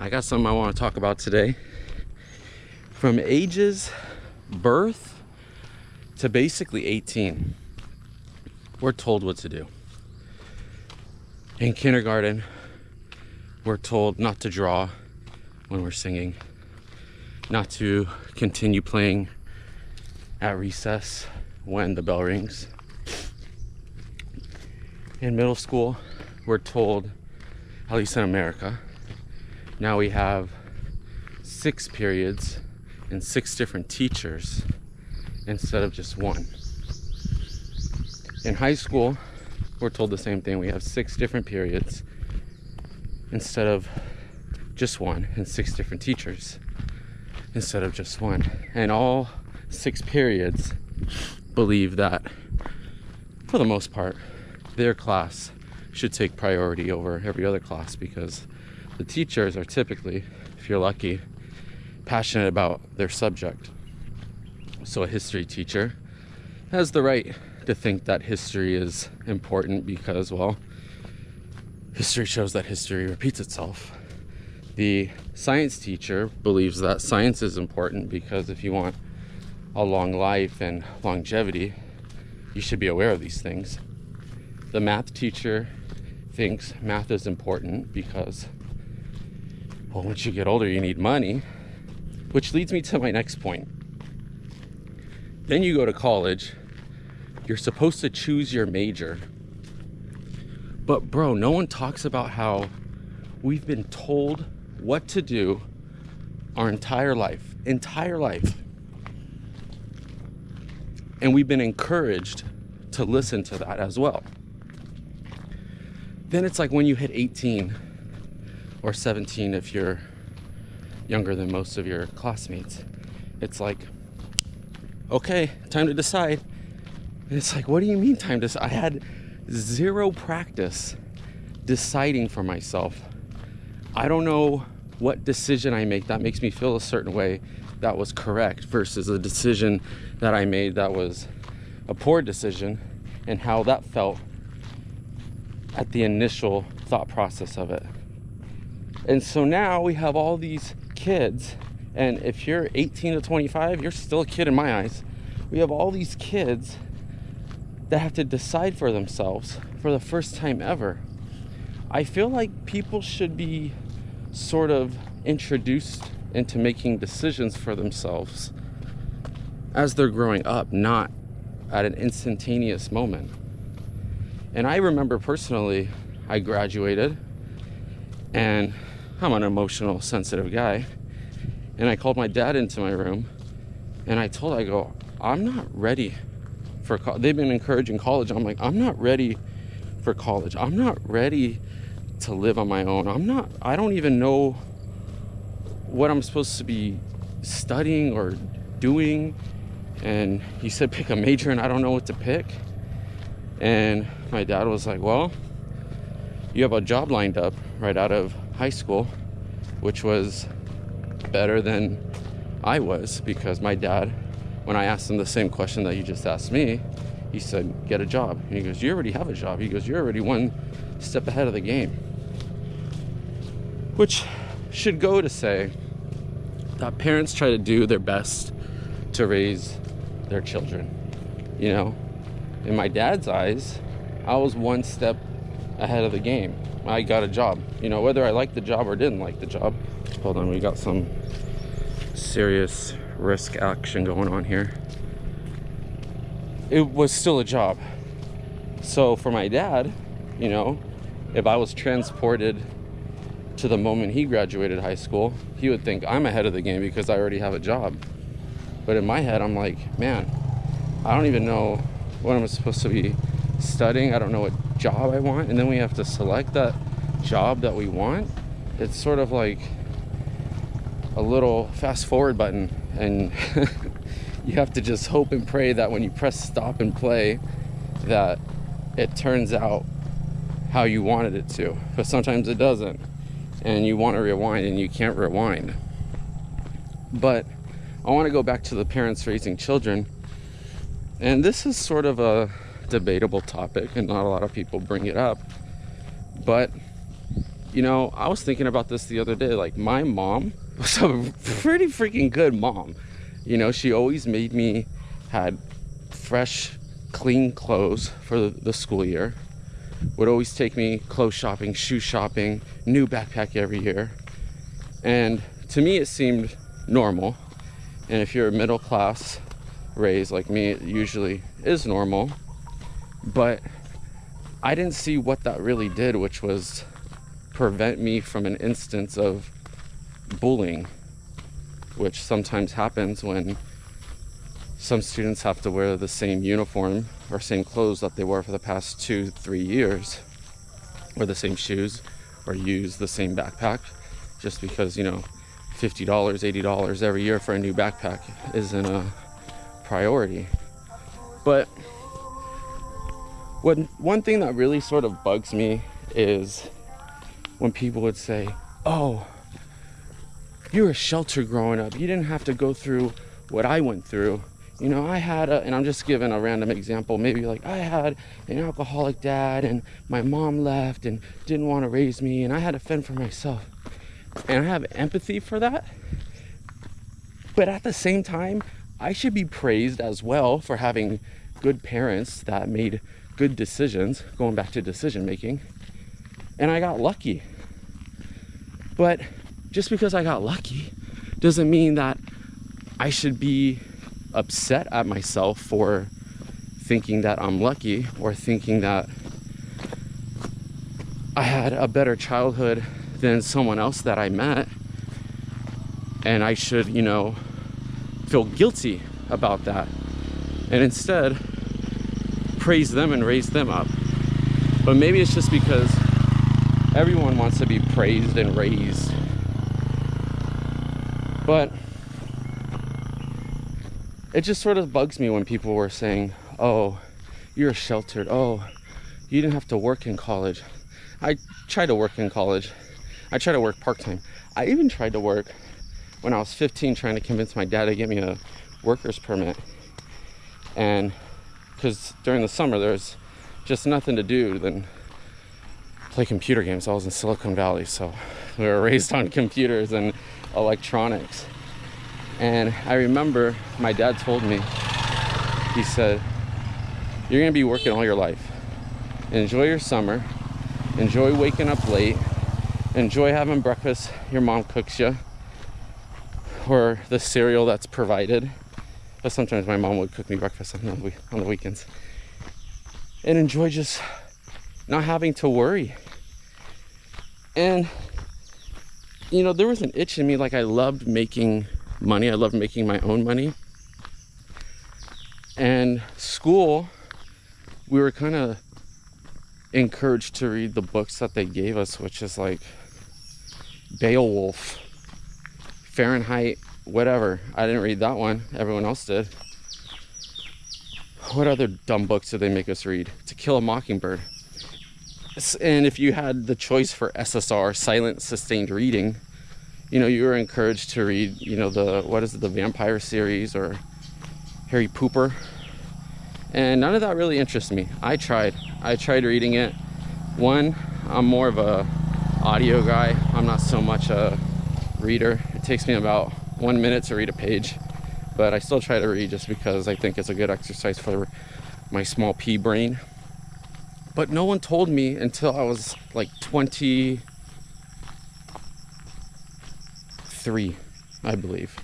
I got something I want to talk about today. From ages birth to basically 18, we're told what to do. In kindergarten, we're told not to draw when we're singing, not to continue playing at recess when the bell rings. In middle school, we're told, at least in America, now we have 6 periods and 6 different teachers instead of just one. In high school, we're told the same thing. We have 6 different periods instead of just one, and 6 different teachers instead of just one. And all 6 periods believe that, for the most part, their class should take priority over every other class because the teachers are typically, if you're lucky, passionate about their subject. So a history teacher has the right to think that history is important because, well, history shows that history repeats itself. The science teacher believes that science is important because if you want a long life and longevity, you should be aware of these things. The math teacher thinks math is important because, well, once you get older, you need money, which leads me to my next point. Then you go to college, you're supposed to choose your major. But bro, no one talks about how we've been told what to do our entire life. And we've been encouraged to listen to that as well. Then it's like when you hit 18 or 17, if you're younger than most of your classmates, it's like, okay, time to decide. And it's like, what do you mean time to decide? I had 0 practice deciding for myself. I don't know what decision I make that makes me feel a certain way that was correct versus a decision that I made that was a poor decision, and how that felt at the initial thought process of it. And so now we have all these kids, and if you're 18 to 25, you're still a kid in my eyes. We have all these kids that have to decide for themselves for the first time ever. I feel like people should be sort of introduced into making decisions for themselves as they're growing up, not at an instantaneous moment. And I remember personally, I graduated, and I'm an emotional, sensitive guy, and I called my dad into my room, and I go, I'm not ready for college. They've been encouraging college. I'm like, I'm not ready for college. I'm not ready to live on my own. I don't even know what I'm supposed to be studying or doing. And he said, pick a major, and I don't know what to pick. And my dad was like, well, you have a job lined up right out of high school, which was better than I was, because my dad, when I asked him the same question that you just asked me, he said, get a job. And he goes, you already have a job. He goes, you're already one step ahead of the game. Which should go to say that parents try to do their best to raise their children. You know, in my dad's eyes, I was one step ahead of the game. I got a job, you know, whether I liked the job or didn't like the job. Hold on, we got some serious risk action going on here. It was still a job. So for my dad, you know, if I was transported to the moment he graduated high school, he would think I'm ahead of the game because I already have a job. But in my head, I'm like, man, I don't even know what I'm supposed to be studying. I don't know what job I want. And then we have to select that job that we want. It's sort of like a little fast forward button, and you have to just hope and pray that when you press stop and play, that it turns out how you wanted it to. But sometimes it doesn't, and you want to rewind and you can't rewind. But I want to go back to the parents raising children, and this is sort of a debatable topic and not a lot of people bring it up, but You know, I was thinking about this the other day. Like, my mom was a pretty freaking good mom. You know, she always made me, had fresh, clean clothes for the school year. Would always take me clothes shopping, shoe shopping, new backpack every year. And to me, it seemed normal. And if you're a middle class raised like me, it usually is normal. But I didn't see what that really did, which was prevent me from an instance of bullying, which sometimes happens when some students have to wear the same uniform or same clothes that they wore for the past 2-3 years, or the same shoes, or use the same backpack, just because, you know, $50, $80 every year for a new backpack isn't a priority. But one thing that really sort of bugs me is when people would say, oh, you were sheltered growing up. You didn't have to go through what I went through. You know, I had and I'm just giving a random example, maybe like I had an alcoholic dad and my mom left and didn't want to raise me and I had to fend for myself. And I have empathy for that. But at the same time, I should be praised as well for having good parents that made good decisions, going back to decision making. And I got lucky. But just because I got lucky doesn't mean that I should be upset at myself for thinking that I'm lucky, or thinking that I had a better childhood than someone else that I met, and I should, you know, feel guilty about that, and instead praise them and raise them up. But maybe it's just because everyone wants to be praised and raised. But it just sort of bugs me when people were saying, oh, you're sheltered. Oh, you didn't have to work in college. I tried to work in college. I tried to work part-time. I even tried to work when I was 15, trying to convince my dad to get me a worker's permit. And because during the summer, there's just nothing to do than play computer games. I was in Silicon Valley, so we were raised on computers and electronics. And I remember my dad told me, he said, you're gonna be working all your life. Enjoy your summer, enjoy waking up late, enjoy having breakfast your mom cooks you, or the cereal that's provided. But sometimes my mom would cook me breakfast on the weekends. And enjoy just not having to worry. And, you know, there was an itch in me, like I loved making money. I loved making my own money. And school, we were kind of encouraged to read the books that they gave us, which is like Beowulf, Fahrenheit, whatever. I didn't read that one. Everyone else did. What other dumb books did they make us read? To Kill a Mockingbird. And if you had the choice for SSR, silent sustained reading, you know, you were encouraged to read, you know, the vampire series or Harry Pooper. And none of that really interests me. I tried reading it. One, I'm more of a audio guy. I'm not so much a reader. It takes me about 1 minute to read a page, but I still try to read just because I think it's a good exercise for my small pea brain. But no one told me until I was like 23, I believe.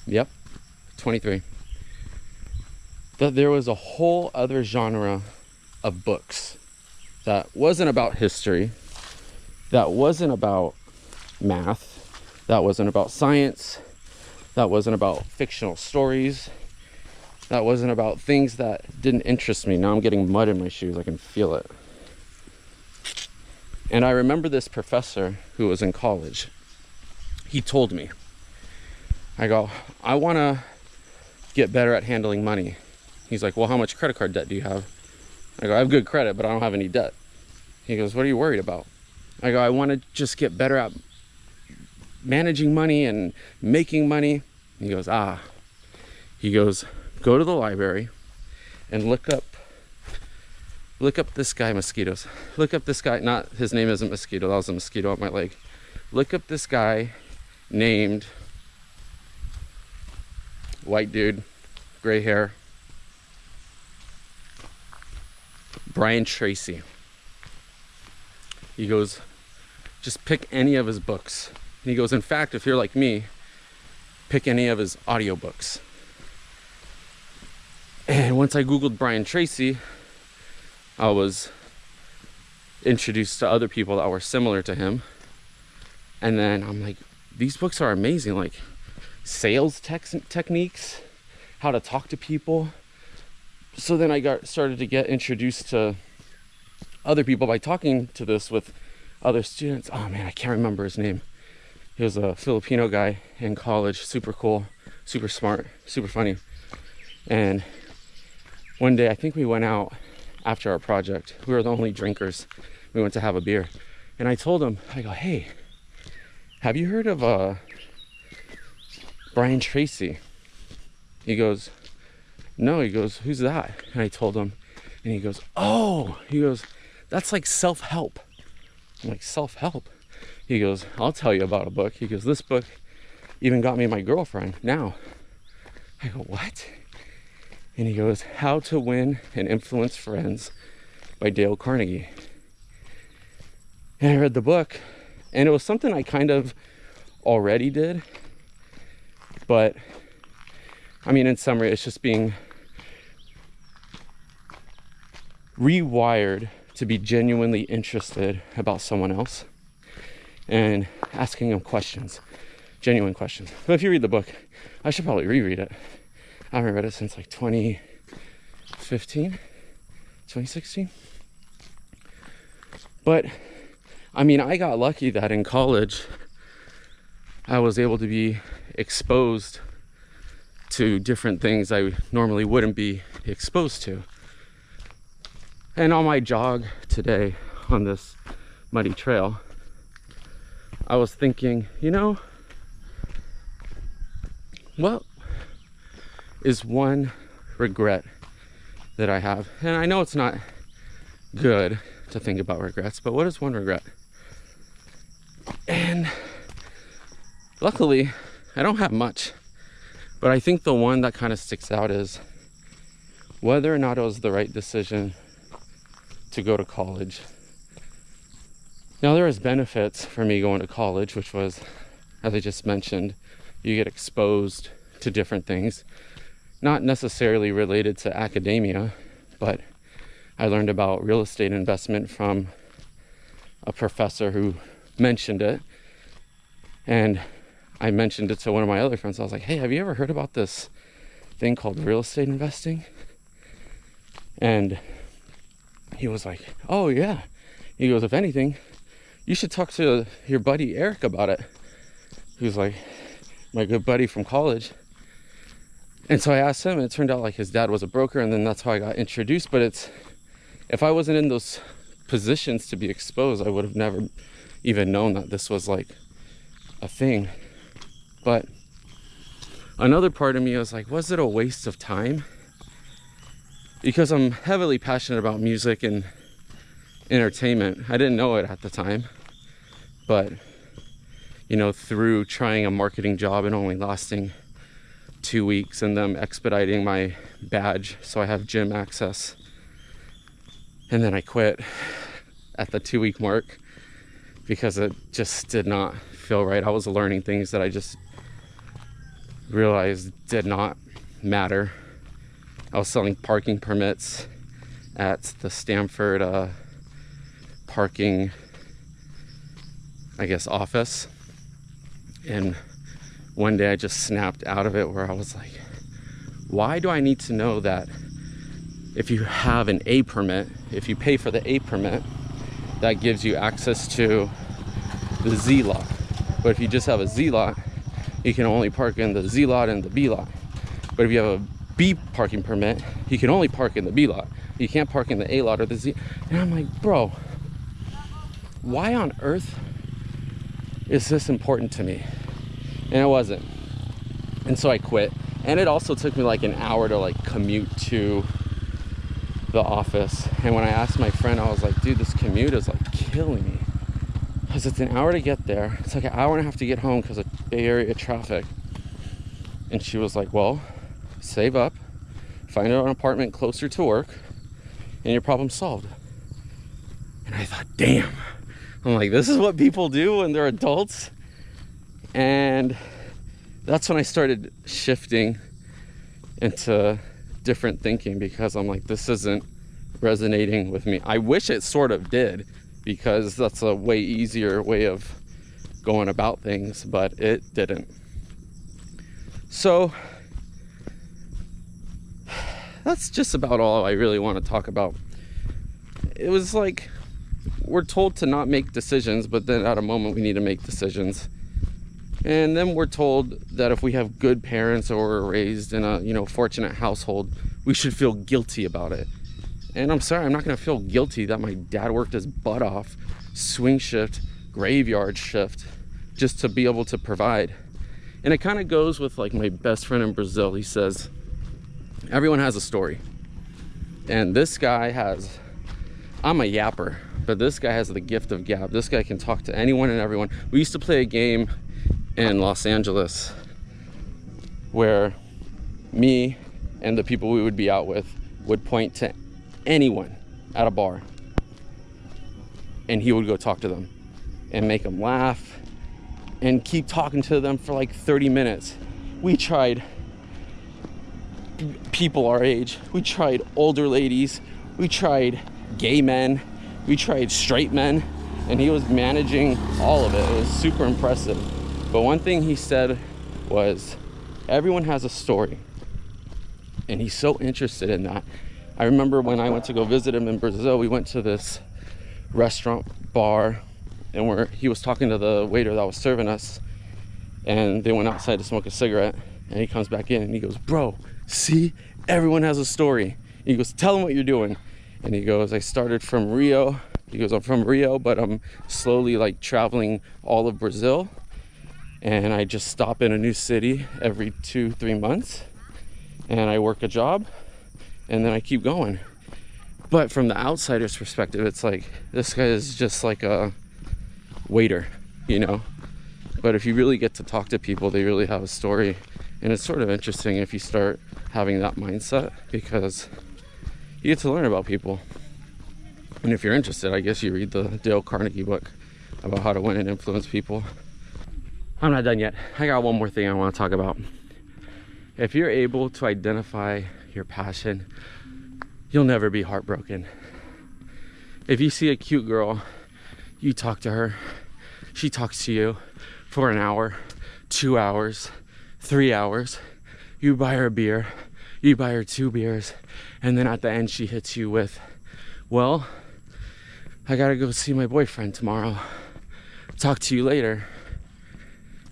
Yep, 23. That there was a whole other genre of books that wasn't about history, that wasn't about math, that wasn't about science, that wasn't about fictional stories, that wasn't about things that didn't interest me. Now I'm getting mud in my shoes, I can feel it. And I remember this professor who was in college. He told me, I go, I want to get better at handling money. He's like, well, how much credit card debt do you have? I go, I have good credit, but I don't have any debt. He goes, what are you worried about? I go, I want to just get better at managing money and making money. He goes, He goes, go to the library and look up Look up this guy, mosquitoes. Look up this guy, not, his name isn't Mosquito, that was a mosquito on my leg. Look up this guy named, white dude, gray hair, Brian Tracy. He goes, just pick any of his books. And he goes, in fact, if you're like me, pick any of his audiobooks. And once I Googled Brian Tracy, I was introduced to other people that were similar to him. And then I'm like, these books are amazing, like sales techniques, how to talk to people. So then I started to get introduced to other people by talking to this with other students. Oh man, I can't remember his name. He was a Filipino guy in college, super cool, super smart, super funny. And one day, I think we went out after our project. We were the only drinkers. We went to have a beer. And I told him, I go, hey, have you heard of Brian Tracy? He goes, no. He goes, who's that? And I told him, and he goes, oh, he goes, that's like self-help. I'm like, self-help? He goes, I'll tell you about a book. He goes, this book even got me my girlfriend now. I go, what? And he goes, How to Win and Influence Friends by Dale Carnegie. And I read the book, and it was something I kind of already did. But, I mean, in summary, it's just being rewired to be genuinely interested about someone else and asking them questions, genuine questions. But if you read the book, I should probably reread it. I haven't read it since like 2015, 2016. But I mean, I got lucky that in college I was able to be exposed to different things I normally wouldn't be exposed to. And on my jog today on this muddy trail, I was thinking, you know, what is one regret that I have? And I know it's not good to think about regrets, but what is one regret? And luckily, I don't have much, but I think the one that kind of sticks out is whether or not it was the right decision to go to college. Now, there was benefits for me going to college, which was, as I just mentioned, you get exposed to different things, not necessarily related to academia, but I learned about real estate investment from a professor who mentioned it. And I mentioned it to one of my other friends. I was like, hey, have you ever heard about this thing called real estate investing? And he was like, oh yeah. He goes, if anything, you should talk to your buddy Eric about it. He was like, my good buddy from college. And so I asked him, and it turned out like his dad was a broker, and then that's how I got introduced. But if I wasn't in those positions to be exposed, I would have never even known that this was like a thing. But another part of me was like, was it a waste of time? Because I'm heavily passionate about music and entertainment. I didn't know it at the time, but you know, through trying a marketing job and only lasting 2 weeks and them expediting my badge so I have gym access, and then I quit at the 2-week mark because it just did not feel right. I was learning things that I just realized did not matter. I was selling parking permits at the Stanford parking, I guess, office. And one day I just snapped out of it where I was like, why do I need to know that if you have an A permit, if you pay for the A permit, that gives you access to the Z lot? But if you just have a Z lot, you can only park in the Z lot and the B lot. But if you have a B parking permit, you can only park in the B lot. You can't park in the A lot or the Z. And I'm like, bro, why on earth is this important to me? And it wasn't. And so I quit. And it also took me like an hour to like commute to the office. And when I asked my friend, I was like, dude, this commute is like killing me, because it's an hour to get there. It's like an hour and a half to get home because of Bay Area traffic. And she was like, well, save up, find an apartment closer to work, and your problem's solved. And I thought, damn. I'm like, this is what people do when they're adults. And that's when I started shifting into different thinking, because I'm like, this isn't resonating with me. I wish it sort of did, because that's a way easier way of going about things, but it didn't. So that's just about all I really want to talk about. It was like, we're told to not make decisions, but then at a moment we need to make decisions. And then we're told that if we have good parents or we're raised in a fortunate household, we should feel guilty about it. And I'm sorry, I'm not going to feel guilty that my dad worked his butt off, swing shift, graveyard shift, just to be able to provide. And it kind of goes with like my best friend in Brazil. He says, everyone has a story. And this guy has, I'm a yapper, but this guy has the gift of gab. This guy can talk to anyone and everyone. We used to play a game in Los Angeles where me and the people we would be out with would point to anyone at a bar, and he would go talk to them and make them laugh and keep talking to them for like 30 minutes. We tried people our age, we tried older ladies, we tried gay men, we tried straight men, and he was managing all of it. It was super impressive. But one thing he said was, everyone has a story. And he's so interested in that. I remember when I went to go visit him in Brazil, we went to this restaurant bar, and he was talking to the waiter that was serving us, and they went outside to smoke a cigarette, and he comes back in and he goes, bro, see, everyone has a story. And he goes, tell them what you're doing. And he goes, I started from Rio. He goes, I'm from Rio, but I'm slowly like traveling all of Brazil, and I just stop in a new city every 2-3 months, and I work a job, and then I keep going. But from the outsider's perspective, it's like, this guy is just like a waiter, But if you really get to talk to people, they really have a story. And it's sort of interesting if you start having that mindset, because you get to learn about people. And if you're interested, I guess you read the Dale Carnegie book about how to win and influence people. I'm not done yet. I got one more thing I want to talk about. If you're able to identify your passion, you'll never be heartbroken. If you see a cute girl, you talk to her, she talks to you for an hour, 2 hours, 3 hours, you buy her a beer, you buy her 2 beers, and then at the end she hits you with, well, I gotta go see my boyfriend tomorrow. Talk to you later.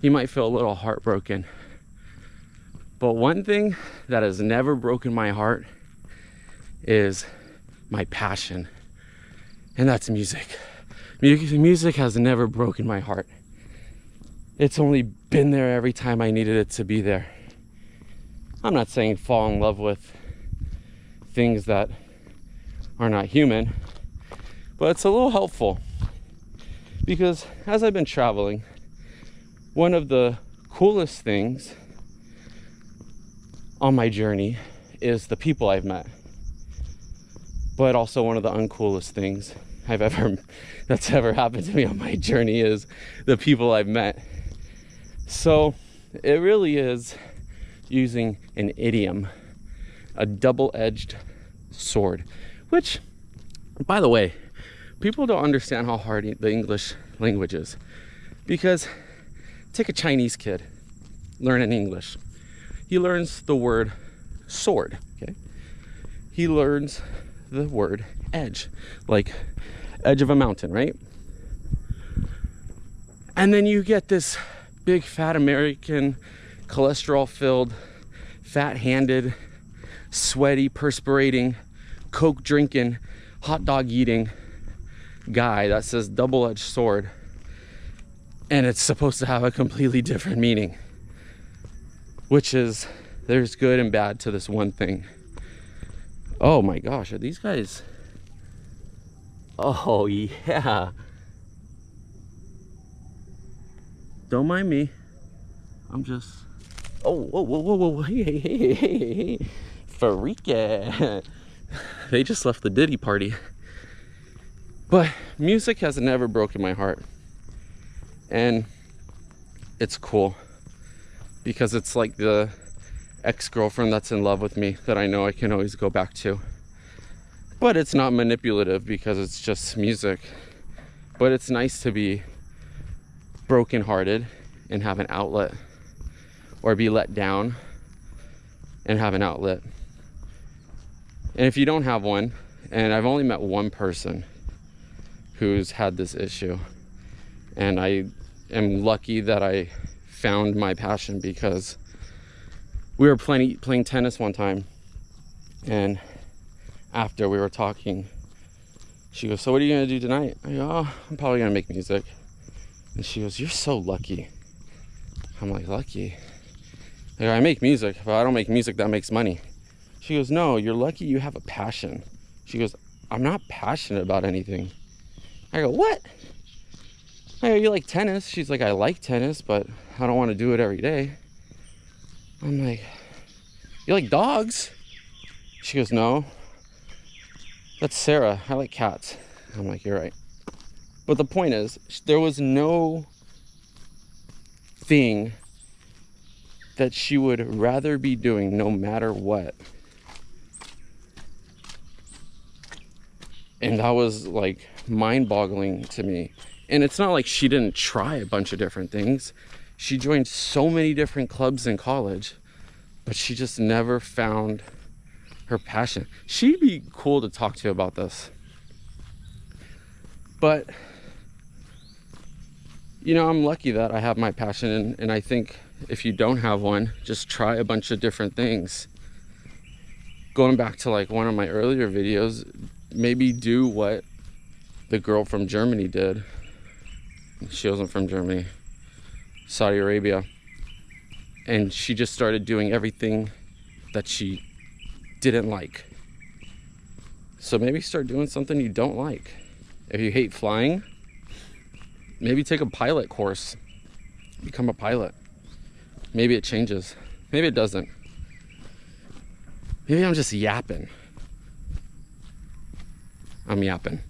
You might feel a little heartbroken. But one thing that has never broken my heart is my passion. And that's music. Music has never broken my heart. It's only been there every time I needed it to be there. I'm not saying fall in love with things that are not human, but it's a little helpful, because as I've been traveling, one of the coolest things on my journey is the people I've met. But also one of the uncoolest things that's ever happened to me on my journey is the people I've met. So it really is using an idiom, a double-edged sword, which, by the way, people don't understand how hard the English language is. Because take a Chinese kid learning English. He learns the word sword, okay? He learns the word edge, like edge of a mountain, right? And then you get this big fat American, cholesterol-filled, fat-handed, sweaty, perspirating, Coke drinking, hot dog eating guy that says double-edged sword, and it's supposed to have a completely different meaning, which is there's good and bad to this one thing. Oh my gosh, are these guys? Oh yeah. Don't mind me. I'm just. Oh, whoa, whoa, whoa, whoa, hey, hey, hey, hey, hey, hey. Freaky. They just left the Diddy party. But music has never broken my heart. And it's cool because it's like the ex-girlfriend that's in love with me that I know I can always go back to. But it's not manipulative because it's just music. But it's nice to be brokenhearted and have an outlet, or be let down and have an outlet. And if you don't have one, and I've only met one person who's had this issue, and I am lucky that I found my passion, because we were playing tennis one time, and after we were talking, she goes, so what are you gonna do tonight? I go, oh, I'm probably gonna make music. And she goes, you're so lucky. I'm like, lucky? I go, I make music, but I don't make music that makes money. She goes, no, you're lucky you have a passion. She goes, I'm not passionate about anything. I go, what? I go, you like tennis? She's like, I like tennis, but I don't want to do it every day. I'm like, you like dogs? She goes, no. That's Sarah. I like cats. I'm like, you're right. But the point is, there was no thing that she would rather be doing no matter what. And that was like mind-boggling to me. And it's not like she didn't try a bunch of different things. She joined so many different clubs in college, but she just never found her passion. She'd be cool to talk to about this. But, you know, I'm lucky that I have my passion, and I think if you don't have one, just try a bunch of different things. Going back to like one of my earlier videos, maybe do what the girl from Germany did. She wasn't from Germany, Saudi Arabia. And she just started doing everything that she didn't like. So maybe start doing something you don't like. If you hate flying, maybe take a pilot course, become a pilot. Maybe it changes, maybe it doesn't. Maybe I'm just yapping. I'm yapping.